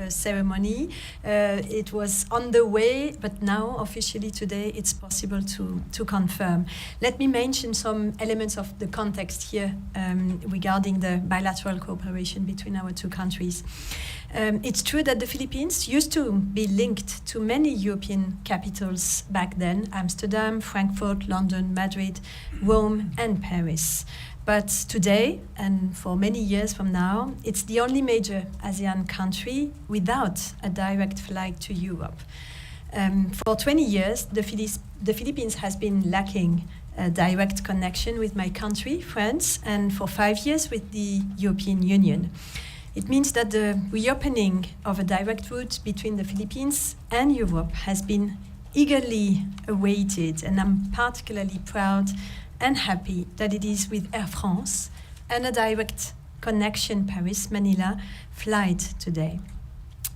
ceremony. It was on the way, but now officially today it's possible to confirm. Let me mention some elements of the context here regarding the bilateral cooperation between our two countries. It's true that the Philippines used to be linked to many European capitals back then: Amsterdam, Frankfurt, London, Madrid, Rome, and Paris. But today, and for many years from now, it's the only major ASEAN country without a direct flight to Europe. For 20 years, the Philippines has been lacking a direct connection with my country, France, and for 5 years with the European Union. It means that the reopening of a direct route between the Philippines and Europe has been eagerly awaited, and I'm particularly proud and happy that it is with Air France and a direct connection Paris-Manila flight today.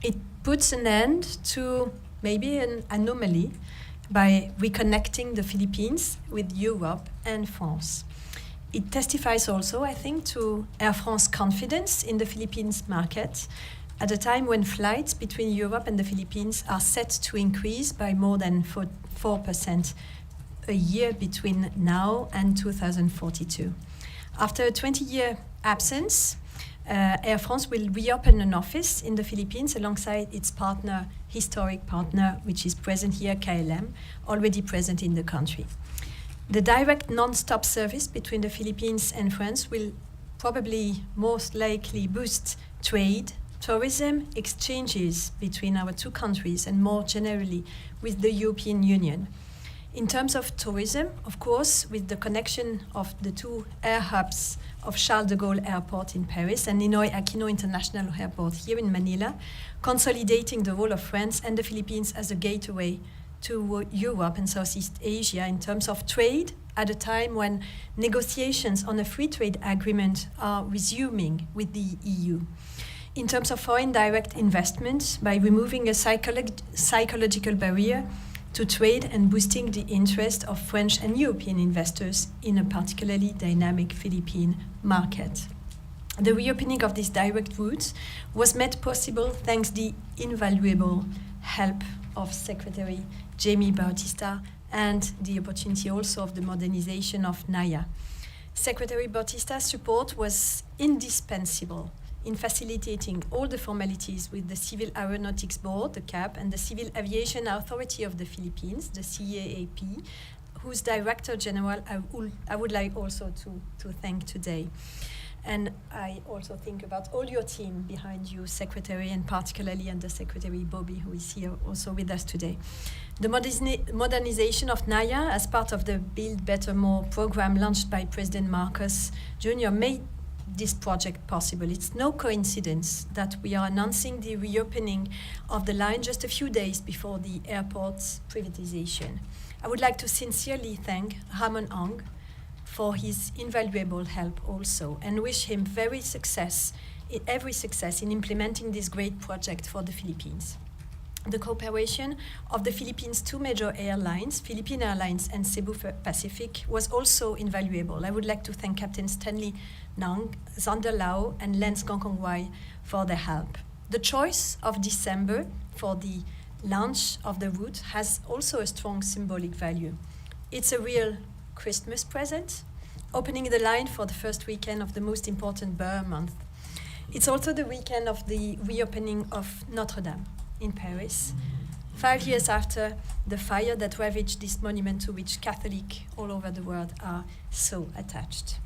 It puts an end to maybe an anomaly by reconnecting the Philippines with Europe and France. It testifies also, I think, to Air France's confidence in the Philippines market at a time when flights between Europe and the Philippines are set to increase by more than 4% a year between now and 2042. After a 20-year absence, Air France will reopen an office in the Philippines alongside its historic partner, which is present here, KLM, already present in the country. The direct non-stop service between the Philippines and France will probably most likely boost trade, tourism, exchanges between our two countries, and more generally with the European Union. In terms of tourism, of course, with the connection of the two air hubs of Charles de Gaulle Airport in Paris and Ninoy Aquino International Airport here in Manila, consolidating the role of France and the Philippines as a gateway to Europe and Southeast Asia in terms of trade, at a time when negotiations on a free trade agreement are resuming with the EU. In terms of foreign direct investment, by removing a psychological barrier to trade and boosting the interest of French and European investors in a particularly dynamic Philippine market. The reopening of these direct routes was made possible thanks to the invaluable help of Secretary Jamie Bautista and the opportunity also of the modernization of NAIA. Secretary Bautista's support was indispensable in facilitating all the formalities with the Civil Aeronautics Board, the CAB, and the Civil Aviation Authority of the Philippines, the CAAP, whose Director General I would like also to thank today. And I also think about all your team behind you, Secretary, and particularly Under Secretary Bobby, who is here also with us today. The modernization of NAIA as part of the Build Better More program launched by President Marcos Jr. made this project possible. It's no coincidence that we are announcing the reopening of the line just a few days before the airport's privatization. I would like to sincerely thank Ramon Ang for his invaluable help also, and wish him every success in implementing this great project for the Philippines. The cooperation of the Philippines' two major airlines, Philippine Airlines and Cebu Pacific, was also invaluable. I would like to thank Captain Stanley Nang, Zander Lau, and Lance Gongkongwai for their help. The choice of December for the launch of the route has also a strong symbolic value. It's a real Christmas present, opening the line for the first weekend of the most important Bear month. It's also the weekend of the reopening of Notre Dame in Paris, 5 years after the fire that ravaged this monument to which Catholics all over the world are so attached.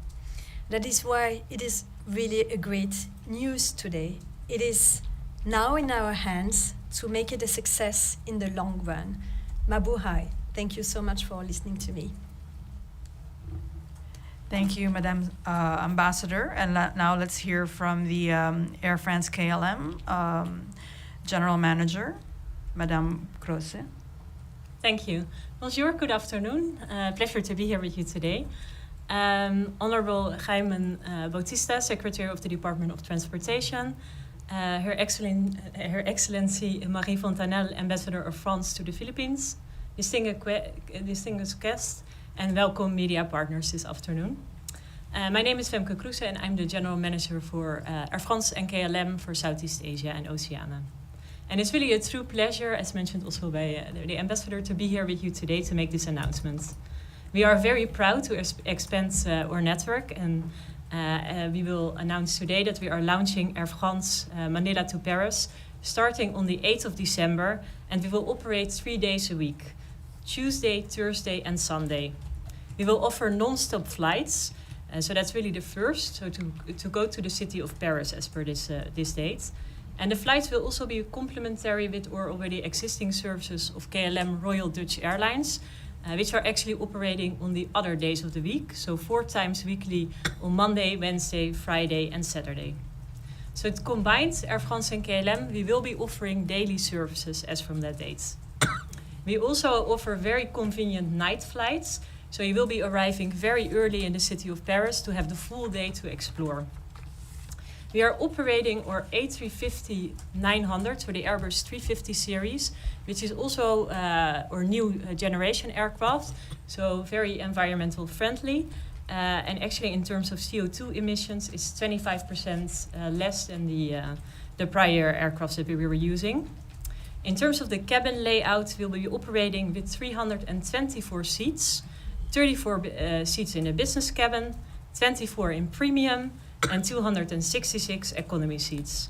That is why it is really a great news today. It is now in our hands to make it a success in the long run. Mabuhay. Thank you so much for listening to me. Thank you, Madame Ambassador. And now let's hear from the Air France-KLM General Manager, Madame Croce. Thank you. Bonjour, good afternoon. Pleasure to be here with you today. Honorable Jaime Bautista, Secretary of the Department of Transportation, Her Excellency Marie Fontanelle, Ambassador of France to the Philippines, distinguished guests, and welcome media partners this afternoon. My name is Femke Kroese and I'm the General Manager for Air France and KLM for Southeast Asia and Oceania. And it's really a true pleasure, as mentioned also by the ambassador, to be here with you today to make this announcement. We are very proud to expand our network, and we will announce today that we are launching Air France Manila to Paris, starting on the 8th of December, and we will operate 3 days a week, Tuesday, Thursday, and Sunday. We will offer non-stop flights, so that's really the first, so to go to the city of Paris as per this date. And the flights will also be complementary with our already existing services of KLM Royal Dutch Airlines, which are actually operating on the other days of the week, so 4 times weekly on Monday, Wednesday, Friday, and Saturday. So it combines Air France and KLM, we will be offering daily services as from that date. We also offer very convenient night flights, so you will be arriving very early in the city of Paris to have the full day to explore. We are operating our A350-900, so the Airbus 350 series, which is also our new generation aircraft, so very environmental friendly. And actually in terms of CO2 emissions, it's 25% less than the prior aircrafts that we were using. In terms of the cabin layout, we'll be operating with 324 seats, 34 seats in the business cabin, 24 in premium, and 266 economy seats.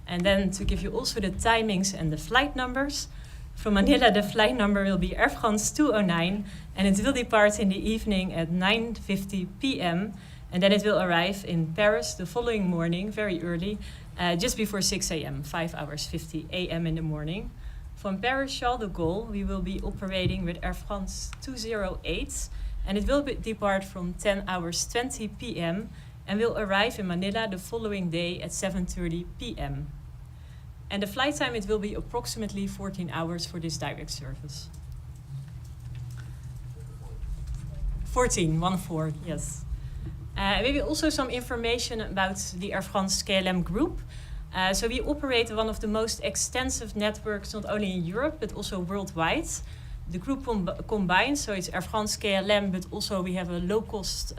And then to give you also the timings and the flight numbers, from Manila the flight number will be Air France 209, and it will depart in the evening at 9:50 p.m. and then it will arrive in Paris the following morning, very early, just before 6 a.m., 5 hours 50 a.m. in the morning. From Paris Charles de Gaulle, we will be operating with Air France 208, and it will depart from 10 hours 20 p.m. and will arrive in Manila the following day at 7:30 p.m. And the flight time, it will be approximately 14 hours for this direct service. 14, yes. Maybe also some information about the Air France-KLM group. So we operate one of the most extensive networks, not only in Europe, but also worldwide. The group combines, so it's Air France-KLM, but also we have a low-cost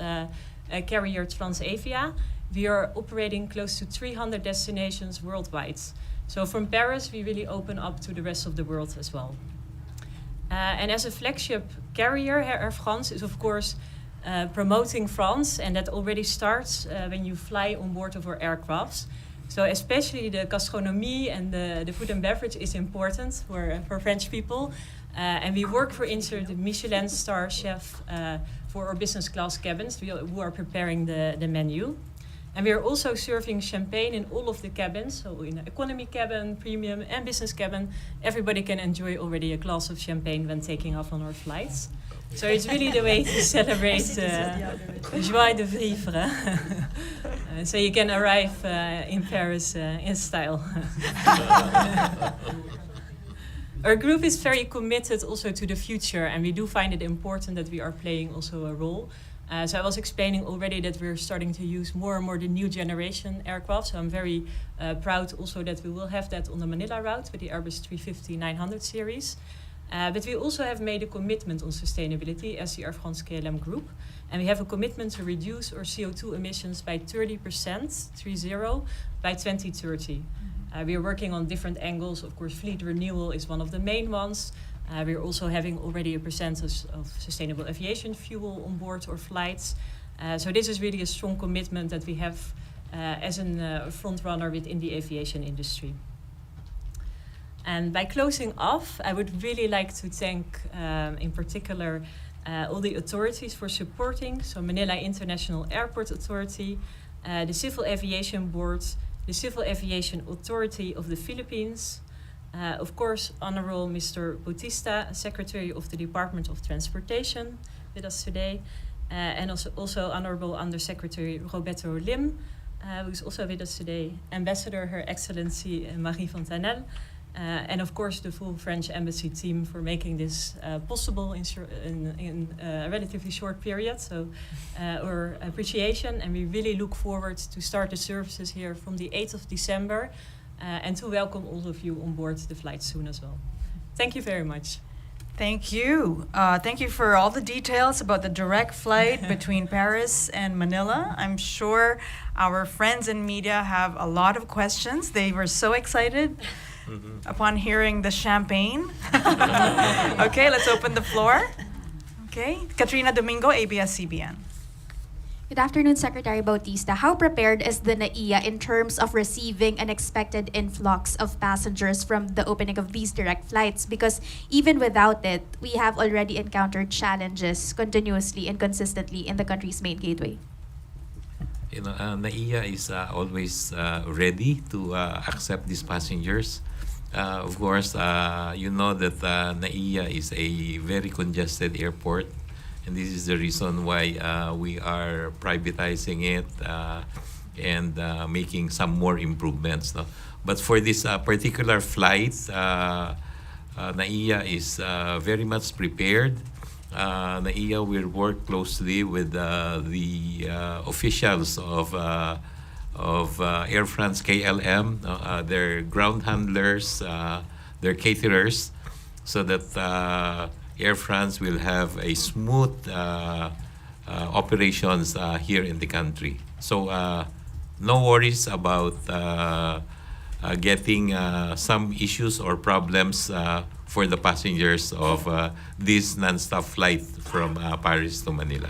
carrier, Transavia. We are operating close to 300 destinations worldwide. So from Paris, we really open up to the rest of the world as well. And as a flagship carrier, Air France is of course promoting France, and that already starts when you fly on board of our aircrafts. So especially the gastronomie and the food and beverage is important for French people. And we work, for instance, the Michelin star chef for our business class cabins who are preparing the menu. And we are also serving champagne in all of the cabins. So in the economy cabin, premium and business cabin, everybody can enjoy already a glass of champagne when taking off on our flights. So it's really the way to celebrate joie de vivre. So you can arrive in Paris in style. Our group is very committed also to the future, and we do find it important that we are playing also a role. So I was explaining already that we're starting to use more and more the new generation aircraft. So I'm very proud also that we will have that on the Manila route with the Airbus 350-900 series. But we also have made a commitment on sustainability as the Air France-KLM group. And we have a commitment to reduce our CO2 emissions by 30%, 30, by 2030. We are working on different angles. Of course, fleet renewal is one of the main ones. We're also having already a percentage of sustainable aviation fuel on board our flights. So this is really a strong commitment that we have as a front runner within the aviation industry. And by closing off, I would really like to thank, in particular, all the authorities for supporting. So Manila International Airport Authority, the Civil Aviation Board, the Civil Aviation Authority of the Philippines, of course, Honorable Mr. Bautista, Secretary of the Department of Transportation, with us today, and also Honorable Undersecretary Roberto Lim, who's also with us today, Ambassador Her Excellency Marie Fontanelle, and of course the full French Embassy team for making this possible in a relatively short period. So our appreciation, and we really look forward to start the services here from the 8th of December and to welcome all of you on board the flight soon as well. Thank you very much. Thank you. Thank you for all the details about the direct flight between Paris and Manila. I'm sure our friends in media have a lot of questions. They were so excited upon hearing the champagne. Okay, let's open the floor. Okay, Katrina Domingo, ABS-CBN. Good afternoon, Secretary Bautista. How prepared is the NAIA in terms of receiving an expected influx of passengers from the opening of these direct flights? Because even without it, we have already encountered challenges continuously and consistently in the country's main gateway. You know, NAIA is always ready to accept these passengers. Of course, you know that NAIA is a very congested airport, and this is the reason why we are privatizing it and making some more improvements. No? But for this particular flight, NAIA is very much prepared. NAIA will work closely with the officials of Air France-KLM, their ground handlers, their caterers, so that Air France will have a smooth operations here in the country. So no worries about getting some issues or problems for the passengers of this non-stop flight from Paris to Manila.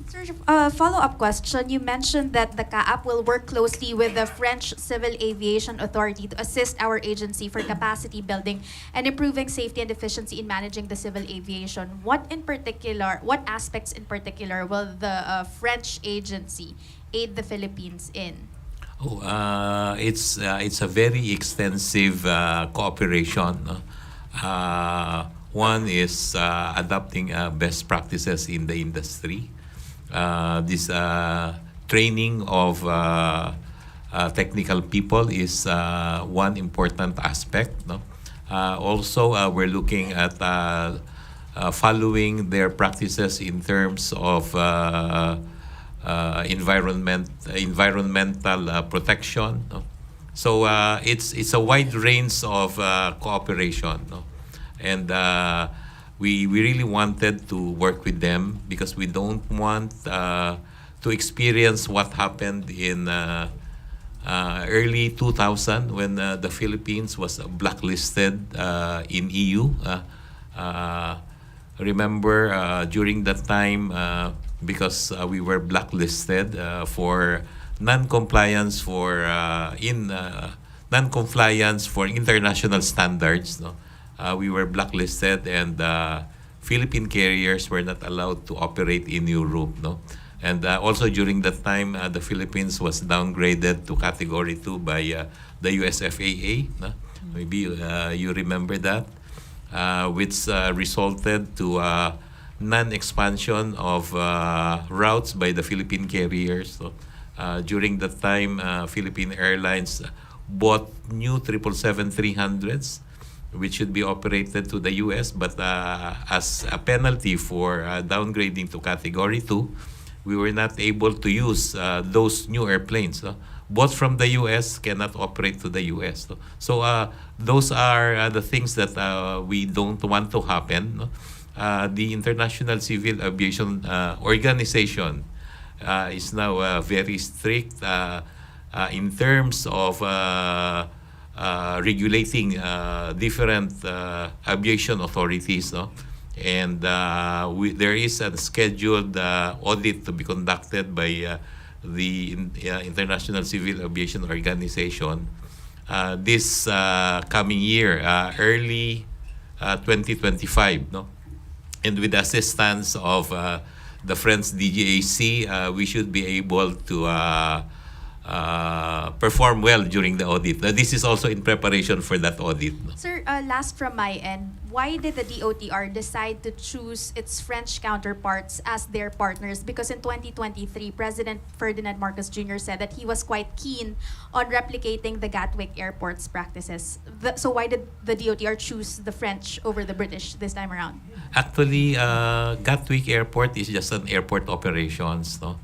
Sir, follow-up question. You mentioned that the CAAP will work closely with the French Civil Aviation Authority to assist our agency for capacity building and improving safety and efficiency in managing the civil aviation. What aspects in particular will the French agency aid the Philippines in? It's a very extensive cooperation. One is adopting best practices in the industry. This training of technical people is one important aspect. No? Also, we're looking at following their practices in terms of environmental protection. No? So it's a wide range of cooperation. No? And we really wanted to work with them because we don't want to experience what happened in early 2000 when the Philippines was blacklisted in EU. Remember during that time, because we were blacklisted for non-compliance for international standards. No? We were blacklisted, and Philippine carriers were not allowed to operate in Europe. No? And also during that time, the Philippines was downgraded to Category 2 by the US FAA. No? Maybe you remember that, which resulted to non-expansion of routes by the Philippine carriers. So, during that time, Philippine Airlines bought new 777-300s, which should be operated to the US, but as a penalty for downgrading to Category 2, we were not able to use those new airplanes. Bought from the US cannot operate to the US. So those are the things that we don't want to happen. The International Civil Aviation Organization is now very strict in terms of regulating different aviation authorities. No? And there is a scheduled audit to be conducted by the International Civil Aviation Organization this coming year, early 2025. No? And with the assistance of the French DGAC, we should be able to perform well during the audit. This is also in preparation for that audit. No? Sir, last from my end, why did the DOTr decide to choose its French counterparts as their partners? Because in 2023, President Ferdinand Marcos Jr. said that he was quite keen on replicating the Gatwick Airport's practices. So why did the DOTr choose the French over the British this time around? Actually, Gatwick Airport is just an airport operations. No?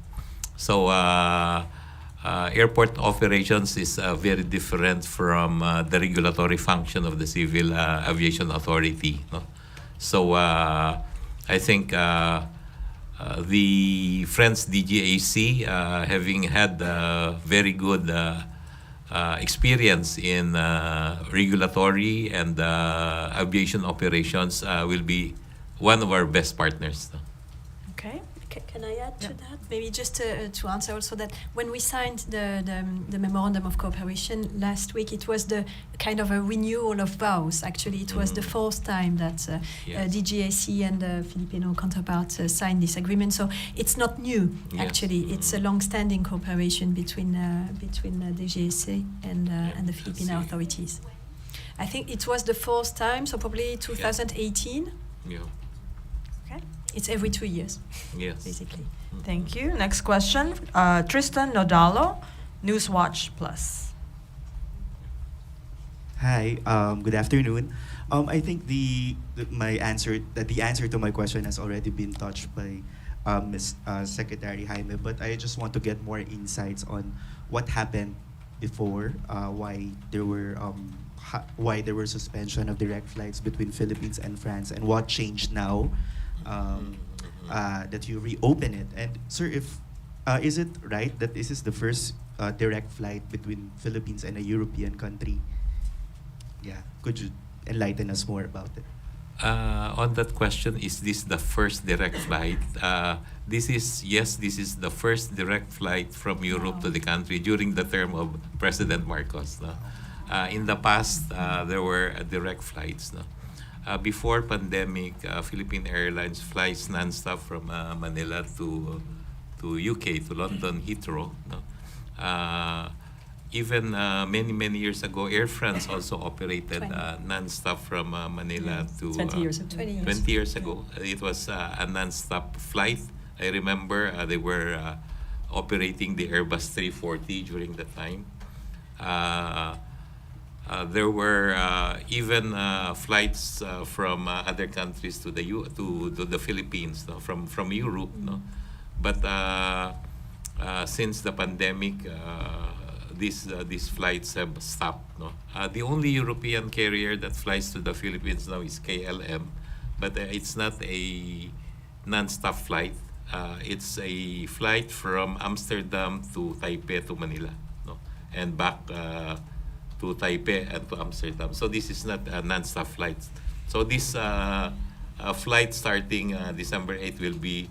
So airport operations is very different from the regulatory function of the Civil Aviation Authority. No? So I think the French DGAC, having had very good experience in regulatory and aviation operations will be one of our best partners. No? Okay. Can I add to Yeah. that? Maybe just to answer also that when we signed the memorandum of cooperation last week, it was the kind of a renewal of vows. Actually, it was the fourth time that Yes. DGAC and the Filipino counterpart signed this agreement. So it's not new. Yes. Actually, it's a long-standing cooperation between DGAC and the Filipino see. authorities. I think it was the fourth time, so probably 2018. Yeah. Okay. It's every 2 years, Yes. basically. Thank you. Next question. Tristan Nodalo, Newswatch Plus. Hi, good afternoon. I think the answer to my question has already been touched by Ms. Secretary Jaime, but I just want to get more insights on what happened before, why there were suspension of direct flights between Philippines and France, and what changed now that you reopen it. And sir, if is it right that this is the first direct flight between Philippines and a European country? Yeah, could you enlighten us more about it? On that question, is this the first direct flight? This is the first direct flight from Europe to the country during the term of President Marcos. No? In the past, there were direct flights. No? Before pandemic, Philippine Airlines flies nonstop from Manila to UK, to London Heathrow. No? Even many years ago, Air France also operated non-stop from Manila to 20 years ago. 20 years. 20 years ago. It was a non-stop flight. I remember they were operating the Airbus 340 during that time. There were even flights from other countries to the Philippines, no? from Europe. No? But since the pandemic, these flights have stopped. No? The only European carrier that flies to the Philippines now is KLM, but it's not a non-stop flight. It's a flight from Amsterdam to Taipei to Manila, no? And back to Taipei and to Amsterdam. So this is not a non-stop flight. So this flight starting December 8 will be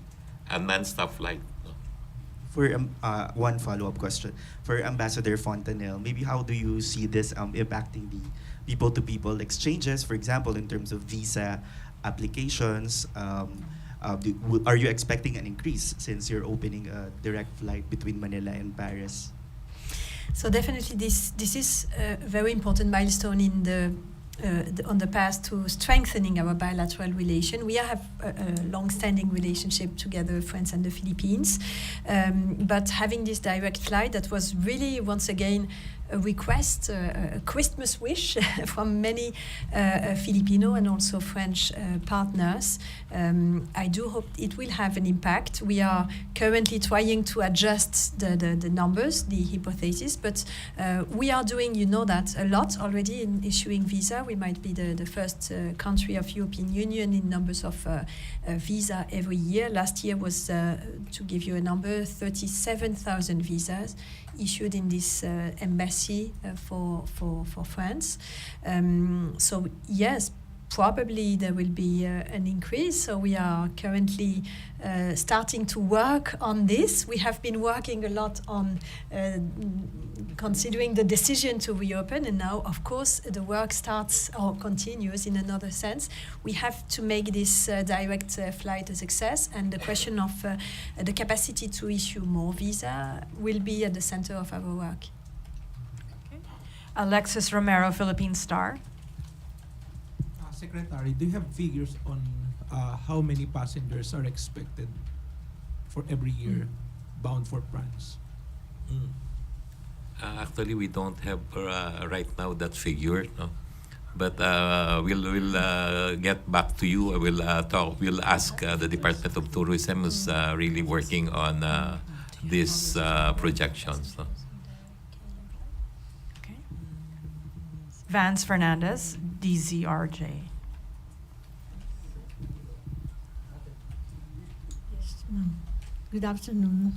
a non-stop flight. For one follow-up question for Ambassador Fontanelle, maybe how do you see this impacting the people-to-people exchanges? For example, in terms of visa applications, are you expecting an increase since you're opening a direct flight between Manila and Paris? So definitely, this is a very important milestone in on the path to strengthening our bilateral relation. We have a long-standing relationship together, France and the Philippines, but having this direct flight, that was really, once again, a request, a Christmas wish from many Filipino and also French partners. I do hope it will have an impact. We are currently trying to adjust the numbers, the hypothesis, but we are doing, that, a lot already in issuing visa. We might be the first country of European Union in numbers of visa every year. Last year was, to give you a number, 37,000 visas issued in this embassy for France. So yes, probably there will be an increase. So we are currently starting to work on this. We have been working a lot on considering the decision to reopen, and now, of course, the work starts or continues in another sense. We have to make this direct flight a success, and the question of the capacity to issue more visa will be at the center of our work. Alexis Romero, Philippine Star. Secretary, do you have figures on how many passengers are expected for every year bound for France? Actually, we don't have right now that figure, no? But we'll get back to you. We'll ask the Department of Tourism, who's really working on these projections. No? Okay. Vance Fernandez, DZRJ. Yes, Good afternoon.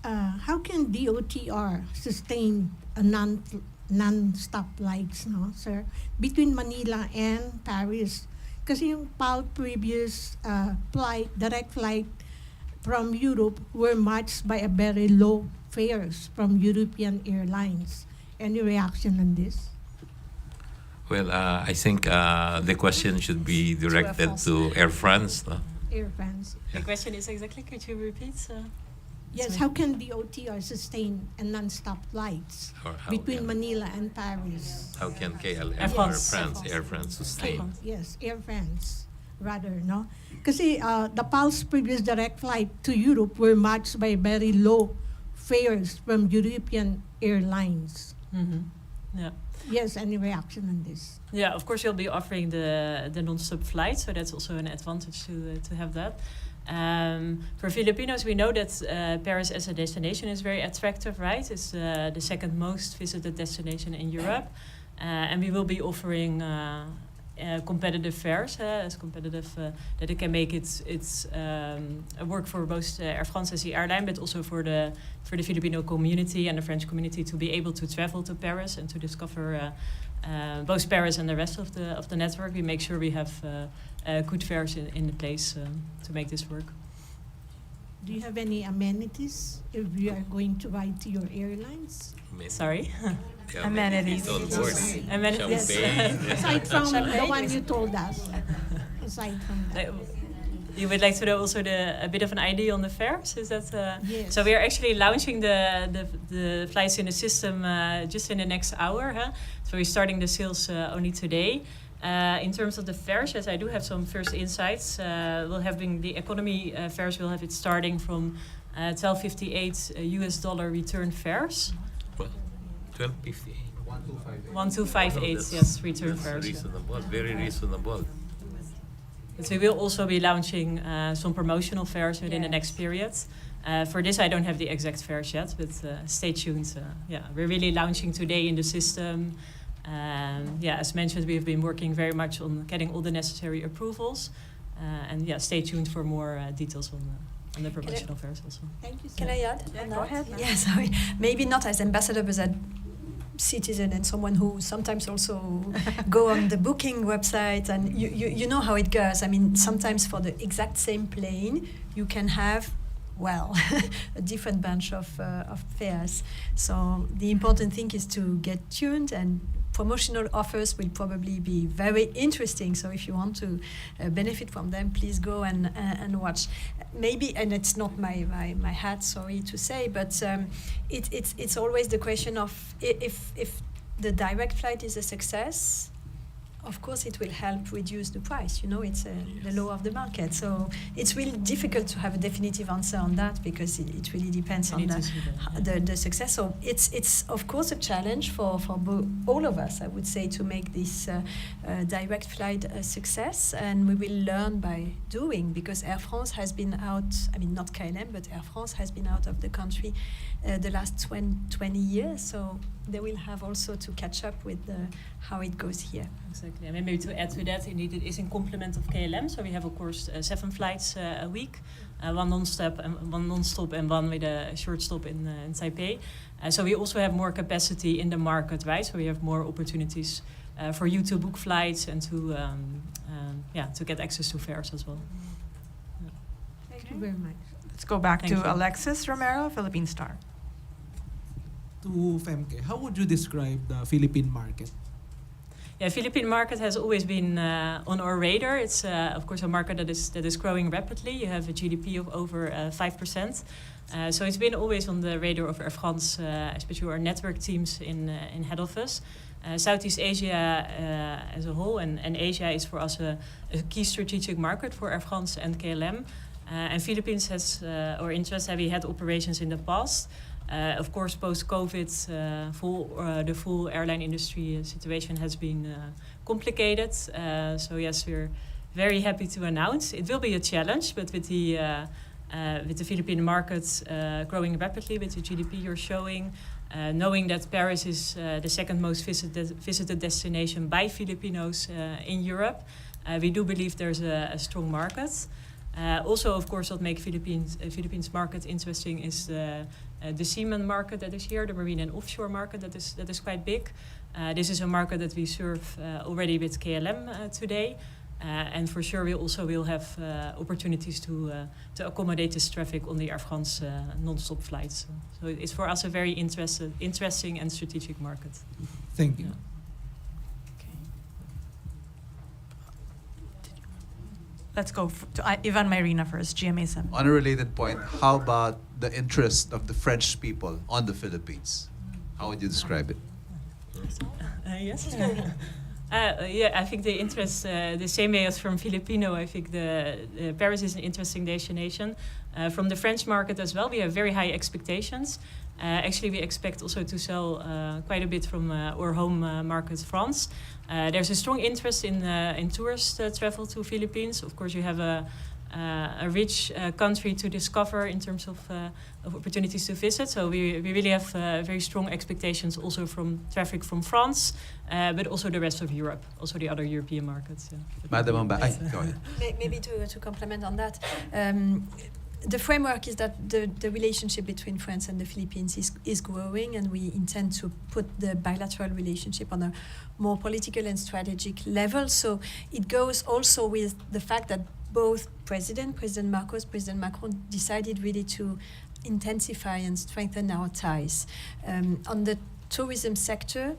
How can DOTr sustain a a non-stop flights, no, sir, between Manila and Paris. Kasi yung PAL previous direct flight from Europe were matched by a very low fares from European airlines. Any reaction on this? Well, I think the question should be directed to Air France. No? Air France. The question is exactly, could you repeat? Yes, how can DOTr sustain a non-stop flights Or how between can- Manila and Paris? How can KLM Air or France. Air France sustain? Yes, Air France, rather, no? Kasi the PAL's previous direct flight to Europe were matched by very low fares from European airlines. Mm-hmm. Yeah. Yes, any reaction on this? Yeah, of course, you'll be offering the non-stop flight, so that's also an advantage to have that. For Filipinos, we know that Paris as a destination is very attractive, right? It's the second most visited destination in Europe, and we will be offering competitive fares, as competitive that it can make its work for both Air France as the airline, but also for the Filipino community and the French community to be able to travel to Paris and to discover both Paris and the rest of the network. We make sure we have good fares in the place to make this work. Do you have any amenities if you are going to ride to your airlines? Sorry. Yeah, Amenities. on board. Amenities. Champagne. Aside from the Champagne one is- you told us. Aside from that. You would like to know also a bit of an idea on the fares? Is that Yes. so? We are actually launching the flights in the system just in the next hour. So we're starting the sales only today. In terms of the fares, yes, I do have some first insights. We'll having the economy fares. We'll have it starting from $12.58 US return fares. 12.50. 1258, yes, return fares. Reasonable, very reasonable. But we will also be launching some promotional fares within the next period. For this, I don't have the exact fares yet, but stay tuned. Yeah, we're really launching today in the system. Yeah, as mentioned, we have been working very much on getting all the necessary approvals. And yeah, stay tuned for more details on the promotional fares also. Thank you, sir. Can I add? Yeah, on go that? ahead. Yeah, sorry. Maybe not as ambassador, but as citizen and someone who sometimes also go on the booking website, and you know how it goes. I mean, sometimes for the exact same plane, you can have, well, a different bunch of fares. So the important thing is to get tuned, and promotional offers will probably be very interesting. So if you want to benefit from them, please go and watch. Maybe, and it's not my hat, sorry to say, but it's always the question of if the direct flight is a success. Of course, it will help reduce the price. You know, it's the law of the market. So it's really difficult to have a definitive answer on that, because it really depends We on need to see that, the success. So it's of course a challenge for all of us, I would say, to make this direct flight a success. And we will learn by doing, because Air France has been out, I mean, not KLM, but Air France has been out of the country the last 20 years. So they will have also to catch up with how it goes here. Exactly. And maybe to add to that, indeed, it is in complement of KLM. So we have, of course, 7 flights a week, one non-stop and one with a short stop in Taipei. So we also have more capacity in the market, right? So we have more opportunities for you to book flights and to get access to fares as well. Thank you very much. Let's go back Thank to you. Alexis Romero, Philippine Star. To Femke, how would you describe the Philippine market? Yeah, Philippine market has always been on our radar. It's of course a market that is growing rapidly. You have a GDP of over 5%. So it's been always on the radar of Air France, especially our network teams in head office. Southeast Asia as a whole, and Asia is for us a key strategic market for Air France and KLM. And Philippines has our interest. We had operations in the past. Of course, post-COVID, the full airline industry situation has been complicated. So yes, we're very happy to announce it will be a challenge, but with the Philippine market growing rapidly, with the GDP you're showing, knowing that Paris is the second most visited destination by Filipinos in Europe, we do believe there's a strong market. Also, of course, what makes Philippines market interesting is the seaman market that is here, the marine and offshore market that is quite big. This is a market that we serve already with KLM today. And for sure, we also will have opportunities to accommodate this traffic on the Air France non-stop flights. So it's for us a very interesting and strategic market. Thank you. Yeah. Let's go to Ivan Myrina first, GMA7. On a related point, how about the interest of the French people on the Philippines? How would you describe it? Yes. Yeah, I think the interest, the same way as from Filipino, I think the Paris is an interesting destination. From the French market as well, we have very high expectations. Actually, we expect also to sell quite a bit from our home market, France. There's a strong interest in tourist travel to Philippines. Of course, you have a rich country to discover in terms of opportunities to visit. So we really have very strong expectations also from traffic from France, but also the rest of Europe, also the other European markets. Yeah. Madam Amba, go ahead. Maybe to complement on that. The framework is that the relationship between France and the Philippines is growing, and we intend to put the bilateral relationship on a more political and strategic level. So it goes also with the fact that both President Marcos, President Macron decided really to intensify and strengthen our ties. On the tourism sector,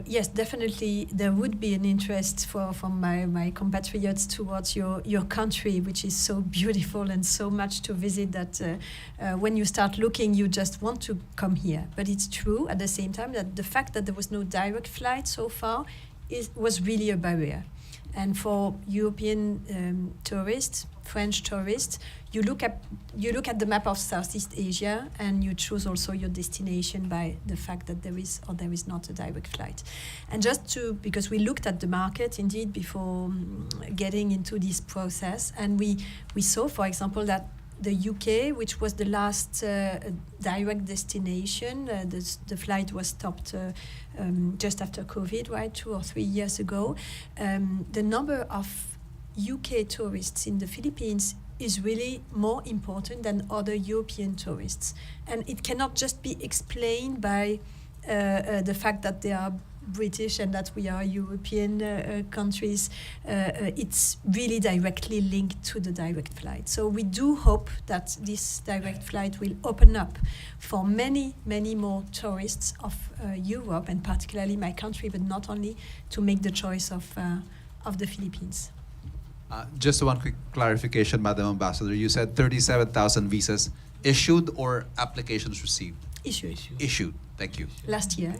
yes, definitely there would be an interest from my compatriots towards your country, which is so beautiful and so much to visit that when you start looking, you just want to come here. But it's true at the same time that the fact that there was no direct flight so far was really a barrier. And for European tourists, French tourists, you look at the map of Southeast Asia and you choose also your destination by the fact that there is or there is not a direct flight. And because we looked at the market indeed before getting into this process, and we saw, for example, that the UK, which was the last direct destination, the flight was stopped just after COVID, right, 2 or 3 years ago. The number of UK tourists in the Philippines is really more important than other European tourists. And it cannot just be explained by the fact that they are British and that we are European countries. It's really directly linked to the direct flight. So we do hope that this direct flight will open up for many, many more tourists of Europe, and particularly my country, but not only, to make the choice of the Philippines. Just one quick clarification, Madam Ambassador. You said 37,000 visas issued or applications received? Issued. Issued. Thank you. Last year,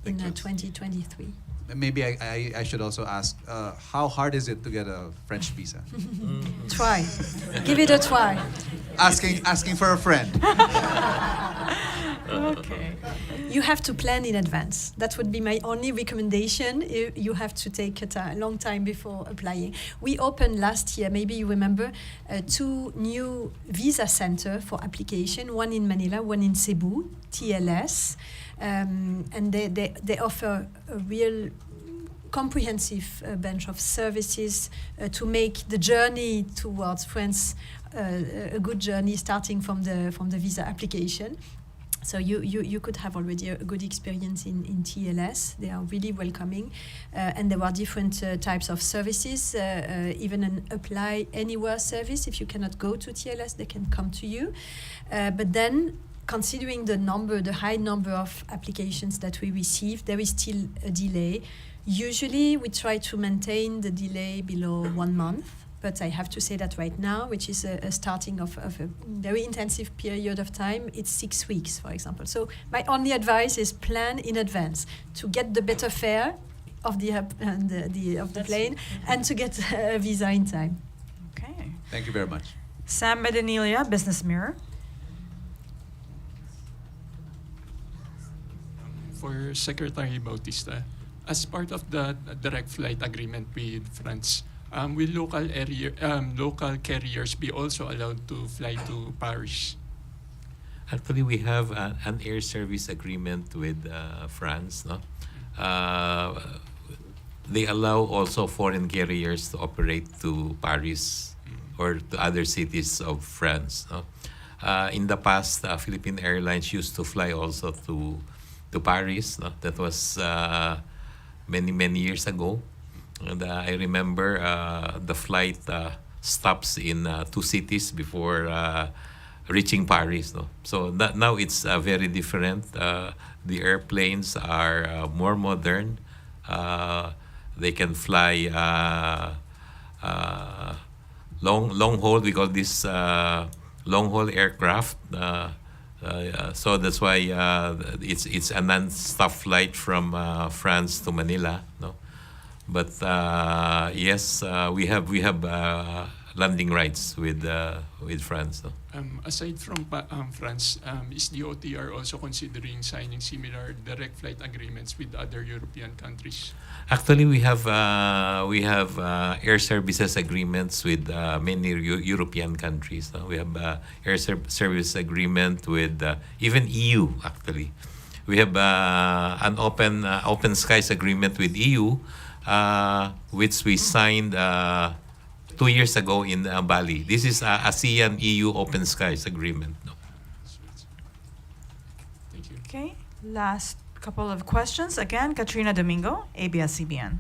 in Thank you. 2023. Maybe I should also ask, how hard is it to get a French visa? Try. Give it a try. Asking for a friend. Okay. You have to plan in advance. That would be my only recommendation. You have to take a long time before applying. We opened last year, maybe you remember, 2 new visa centers for application, one in Manila, one in Cebu, TLS. And they offer a real comprehensive bunch of services to make the journey towards France a good journey, starting from the visa application. So you could have already a good experience in TLS. They are really welcoming. And there are different types of services, even an apply anywhere service. If you cannot go to TLS, they can come to you. But then, considering the high number of applications that we receive, there is still a delay. Usually, we try to maintain the delay below 1 month. But I have to say that right now, which is a starting of a very intensive period of time, it's 6 weeks, for example. So my only advice is plan in advance to get the better fare of the plane and to get a visa in time. Okay. Thank you very much. Sam Medanilia, Business Mirror. For Secretary Bautista, as part of the direct flight agreement with France, will local carriers be also allowed to fly to Paris? Actually, we have an air service agreement with France. No, they allow also foreign carriers to operate to Paris or to other cities of France. No? In the past, Philippine Airlines used to fly also to Paris. No? That was many years ago. And I remember the flight stops in 2 cities before reaching Paris. No? So now it's very different. The airplanes are more modern. They can fly long haul. We call this long haul aircraft. So that's why it's a non-stop flight from France to Manila. No? But yes, we have landing rights with France. No? Aside from France, is DOTr also considering signing similar direct flight agreements with other European countries? Actually, we have air services agreements with many European countries. We have service agreement with even EU. Actually, we have an open skies agreement with EU, which we signed 2 years ago in Bali. This is ASEAN EU Open Skies Agreement. No? Thank you. Okay, last couple of questions. Again, Katrina Domingo, ABS-CBN.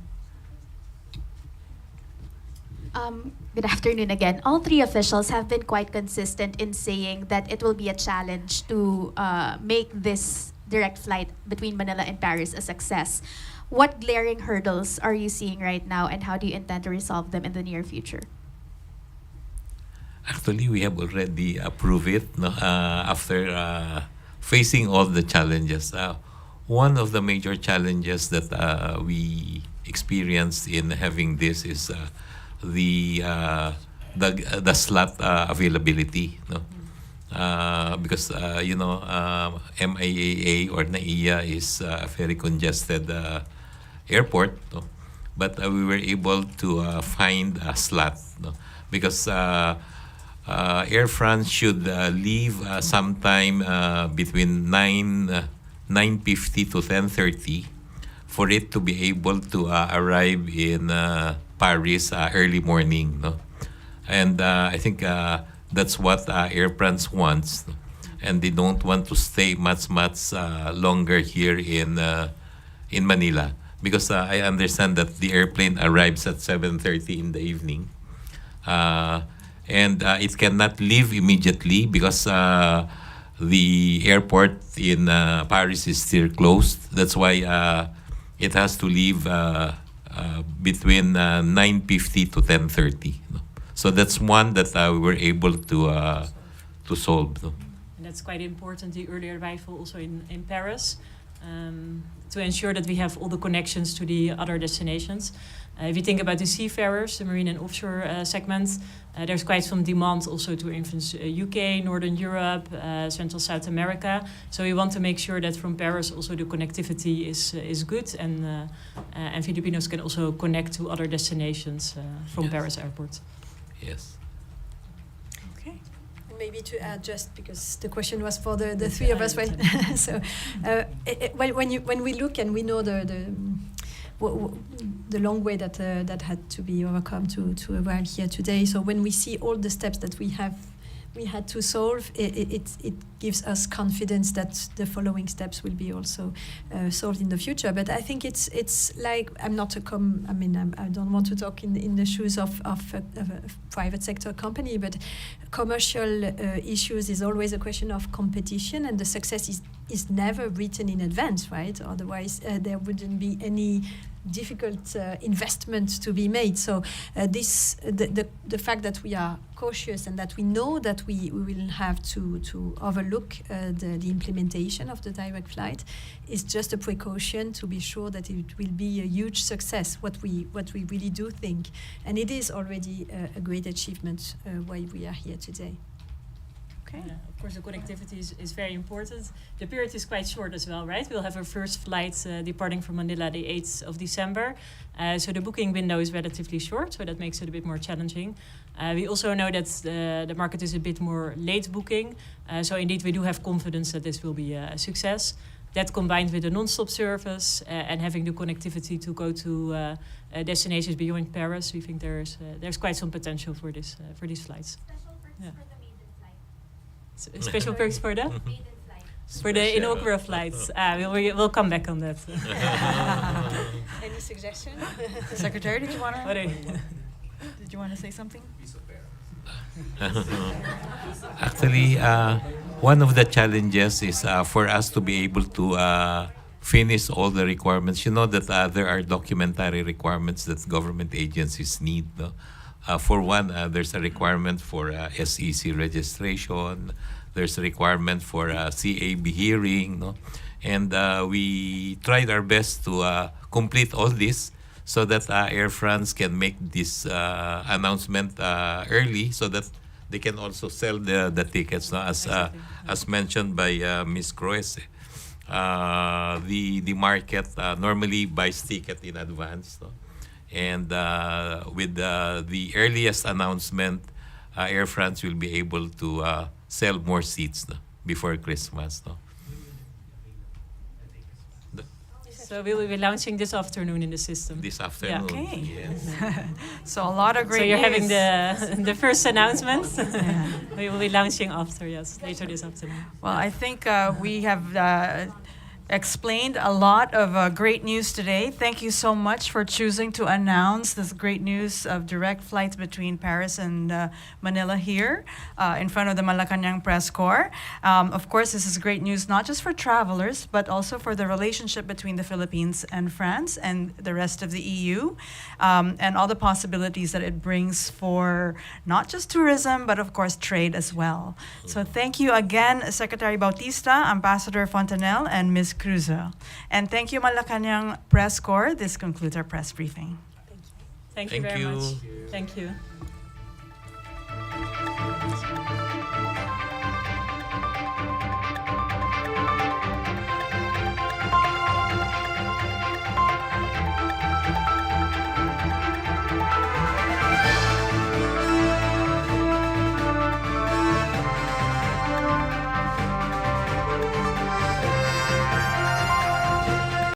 Good afternoon again. All 3 officials have been quite consistent in saying that it will be a challenge to make this direct flight between Manila and Paris a success. What glaring hurdles are you seeing right now, and how do you intend to resolve them in the near future? Actually, we have already approved it, no? After facing all the challenges. One of the major challenges that we experienced in having this is the slot availability. No? Because MIAA or NAIA is a very congested airport, no? But we were able to find a slot, no? Because Air France should leave sometime between 9:50 to 10:30 for it to be able to arrive in Paris early morning, no? And I think that's what Air France wants, and they don't want to stay much longer here in Manila, because I understand that the airplane arrives at 7:30 in the evening, and it cannot leave immediately because the airport in Paris is still closed. That's why it has to leave between 9:50 to 10:30. No? So that's one that we were able to solve. No? And that's quite important, the early arrival also in Paris, to ensure that we have all the connections to the other destinations. If you think about the seafarers, the marine and offshore segment, there's quite some demand also to influence UK, Northern Europe, Central South America. So we want to make sure that from Paris also the connectivity is good, and Filipinos can also connect to other destinations from Yes. Paris airport. Yes. Okay. Maybe to add, just because the question was for the 3 of us, right? So, when we look and we know the long way that had to be overcome to arrive here today. So when we see all the steps that we had to solve, it gives us confidence that the following steps will be also solved in the future. But I think it's like, I don't want to talk in the shoes of a private sector company, but commercial issues is always a question of competition, and the success is never written in advance, right? Otherwise, there wouldn't be any difficult investment to be made. So the fact that we are cautious and that we know that we will have to overlook the implementation of the direct flight is just a precaution to be sure that it will be a huge success, what we really do think. And it is already a great achievement why we are here today. Okay. Yeah, of course, the connectivity is very important. The period is quite short as well, right? We'll have our first flight departing from Manila the 8th of December. So the booking window is relatively short, so that makes it a bit more challenging. We also know that the market is a bit more late booking. So indeed, we do have confidence that this will be a success. that combined with the non-stop service and having the connectivity to go to destinations beyond Paris, we think there's quite some potential for these flights. Special perks for the maiden flight. Special perks for the for the inaugural flights. We'll come back on that. Any suggestion? Secretary, did you want What are- to say something? Actually, one of the challenges is for us to be able to finish all the requirements. You know that there are documentary requirements that government agencies need. No? For one, there's a requirement for SEC registration. There's a requirement for CAB hearing. No? And we tried our best to complete all this so that Air France can make this announcement early so that they can also sell the tickets. No? As mentioned by Ms. Croes, the market normally buys ticket in advance. No? And with the earliest announcement, Air France will be able to sell more seats no? Before Christmas. No? So we will be launching this afternoon in the system. This afternoon. Okay. Yes. So a lot of great So you're news. having the first announcement. We will be launching after, yes, later this afternoon. Well, I think we have explained a lot of great news today. Thank you so much for choosing to announce this great news of direct flights between Paris and Manila here in front of the Malacanang Press Corps. Of course, this is great news not just for travelers, but also for the relationship between the Philippines and France and the rest of the EU, and all the possibilities that it brings for not just tourism, but of course trade as well. So thank you again, Secretary Bautista, Ambassador Fontanelle, and Ms. Cruzo. And thank you, Malacanang Press Corps. This concludes our press briefing. Thank you very much. Thank you.